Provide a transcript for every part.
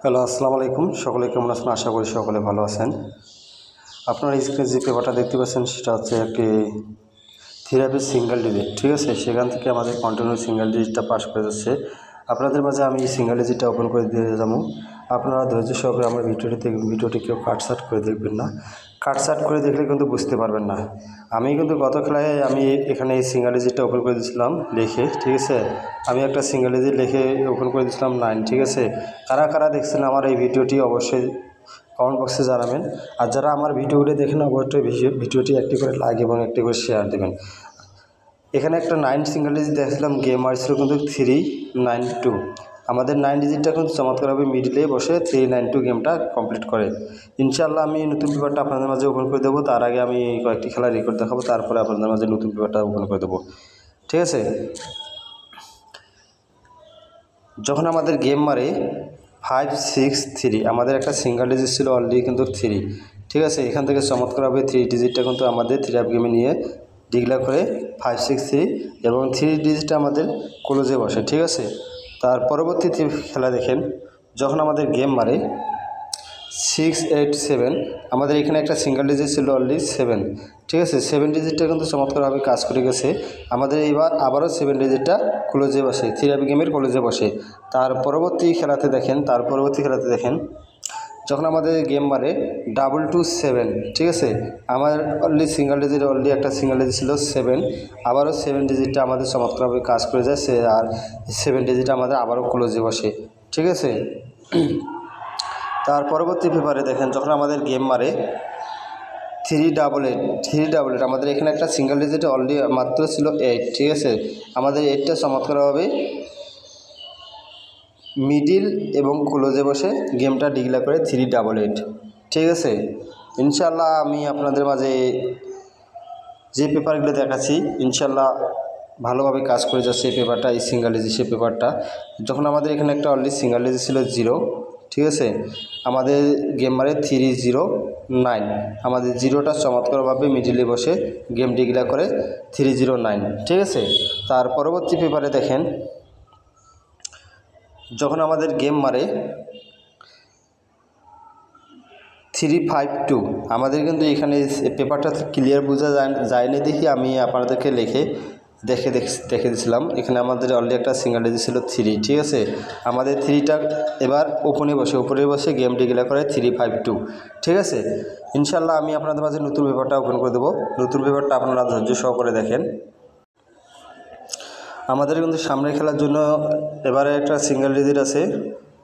Hello, আসসালামু আলাইকুম। সকলে কেমন আছেন? আশা করি সকলে ভালো আছেন। আপনারা স্ক্রিনে যে পেপারটা দেখতে পাচ্ছেন সেটা হচ্ছে একটি থেরাপি সিঙ্গেল ডিজিট, ঠিক আছে। সেখান থেকে আমাদের কন্টিনিউ সিঙ্গেল ডিজিটটা পাস করে যাচ্ছে। আপনাদের মাঝে আমি এই সিঙ্গেল ডিজিটটা ওপেন করে দিয়ে যাবো। আপনারা ধৈর্য সহকারে আমার ভিডিওটি কেউ কাটসাট করে দেখবেন না। কাটসাট করে দেখলে কিন্তু বুঝতে পারবেন না। আমি কিন্তু গত খেলায় আমি এখানে এই সিঙ্গেল ডিজিটটা ওপেন করে দিয়েছিলাম লিখে, ঠিক আছে। আমি একটা সিঙ্গেল ডিজিট লিখে ওপেন করে দিয়েছিলাম 9, ঠিক আছে। কারা কারা দেখছেন আমার এই ভিডিওটি অবশ্যই কমেন্ট বক্সে জানাবেন। আর যারা আমার ভিডিওটি দেখেন অবশ্যই ভিডিওটি একটি করে লাইক এবং একটি করে শেয়ার দেবেন। এখানে একটা 9 সিঙ্গেল ডিজিট দেখছিলাম, গেম আসছিল কিন্তু 392। আমাদের 9 ডিজিটটা কিন্তু চমৎকারভাবে মিডিলে বসে 392 গেমটা কমপ্লিট করে। ইনশাআল্লাহ আমি নতুন পেপারটা আপনাদের মাঝে ওপেন করে দেবো। তার আগে আমি কয়েকটি খেলার রেকর্ড দেখাবো, তারপরে আপনাদের মাঝে নতুন পেপারটা ওপেন করে দেবো, ঠিক আছে। যখন আমাদের গেম মারে 563, আমাদের একটা সিঙ্গেল ডিজিট ছিল অলরেডি কিন্তু 3, ঠিক আছে। এখান থেকে চমৎকারভাবে 3 ডিজিটটা কিন্তু আমাদের 3 অ্যাপ গেমে নিয়ে ডিক্লেয়ার করে 563 এবং 3 ডিজিটটা আমাদের ক্লোজে বসে, ঠিক আছে। তার পরবর্তী খেলা দেখেন, যখন আমাদের গেম মারে 687, আমাদের এখানে একটা সিঙ্গেল ডিজিট ছিল অলরেডি 7, ঠিক আছে। 7 ডিজিটটা কিন্তু চমৎকারভাবে কাজ করে গেছে। আমাদের এইবার আবারও 7 ডিজিটটা ক্লোজে বসে, 3 অ্যাপ গেমের ক্লোজে বসে। তার পরবর্তী খেলাতে দেখেন, যখন আমাদের গেম মারে 227, ঠিক আছে। আমার অলরেডি সিঙ্গেল ডিজিট একটা সিঙ্গেল ডিজিট ছিল 7, আবারও 7 ডিজিটটা আমাদের চমৎকারভাবে কাজ করে যাচ্ছে। আর 7 ডিজিটটা আমাদের আবারও ক্লোজে বসে, ঠিক আছে। তার পরবর্তী পেপারে দেখেন, যখন আমাদের গেম মারে 388, আমাদের এখানে একটা সিঙ্গেল ডিজিট অলরেডি মাত্র ছিল 8, ঠিক আছে। আমাদের 8টা চমৎকারভাবে মিডিল এবং ক্লোজে বসে গেমটা ডিক্লেয়ার করে 388, ঠিক আছে। ইনশাল্লাহ আমি আপনাদের মাঝে যে পেপারগুলো দেখাচ্ছি ইনশাল্লাহ ভালোভাবে কাজ করে যাচ্ছে এই পেপারটা, এই সিঙ্গেল ডিজিটের পেপারটা। যখন আমাদের এখানে একটা অলরেডি সিঙ্গেল ডিজিট ছিল 0, ঠিক আছে। আমাদের গেম মারে 309, আমাদের 0টা চমৎকারভাবে মিডিলে বসে গেম ডিক্লেয়ার করে 309, ঠিক আছে। তার পরবর্তী পেপারে দেখেন, যখন আমাদের গেম মারে 352, আমাদের কিন্তু এখানে পেপারটা ক্লিয়ার বোঝা যায়নি দেখি আমি আপনাদেরকে দেখে দিয়েছিলাম। এখানে আমাদের অলরেডি একটা সিঙ্গেল ডিজিট ছিল 3, ঠিক আছে। আমাদের 3টা এবার উপরে বসে গেম ডিক্লেয়ার করে 352, ঠিক আছে। ইনশাল্লাহ আমি আপনাদের মাঝে নতুন পেপারটা ওপেন করে দেবো। নতুন পেপারটা আপনারা ধৈর্য সহকারে দেখেন। আমাদের কিন্তু সামনে খেলার জন্য এবারে একটা সিঙ্গেল ডিজিট আছে।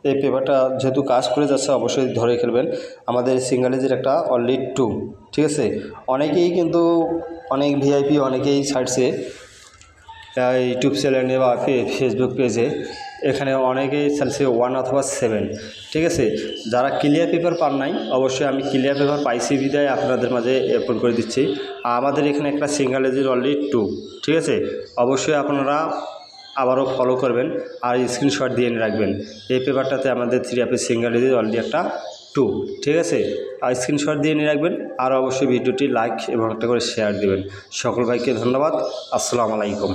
এই পেপারটা যেহেতু কাজ করে যাচ্ছে অবশ্যই ধরে খেলবেন। আমাদের সিঙ্গেল ডিজিট একটা অলরেডি 2, ঠিক আছে। অনেকেই কিন্তু অনেক ভিআইপি অনেকেই ছাড়ছে ইউটিউব চ্যানেলে বা ফেসবুক পেজে, এখানে অনেকেই ছাড়ছে 1 অথবা 7, ঠিক আছে। যারা ক্লিয়ার পেপার পান নাই, অবশ্যই আমি ক্লিয়ার পেপার পাইছি বিদায় আপনাদের মাঝে ওপেন করে দিচ্ছি। আমাদের এখানে একটা সিঙ্গেল ডিজিট অলরেডি 2, ঠিক আছে। অবশ্যই আপনারা আবারও ফলো করবেন আর স্ক্রিনশট দিয়ে রাখবেন। এই পেপারটাতে আমাদের 3 অ্যাপের সিঙ্গেল ডিজিট অলরেডি একটা 2, ঠিক আছে। আর স্ক্রিনশট দিয়ে নিয়ে রাখবেন আর অবশ্যই ভিডিওটি লাইক এবং একটা করে শেয়ার দেবেন। সকল ভাইকে ধন্যবাদ। আসসালামু আলাইকুম।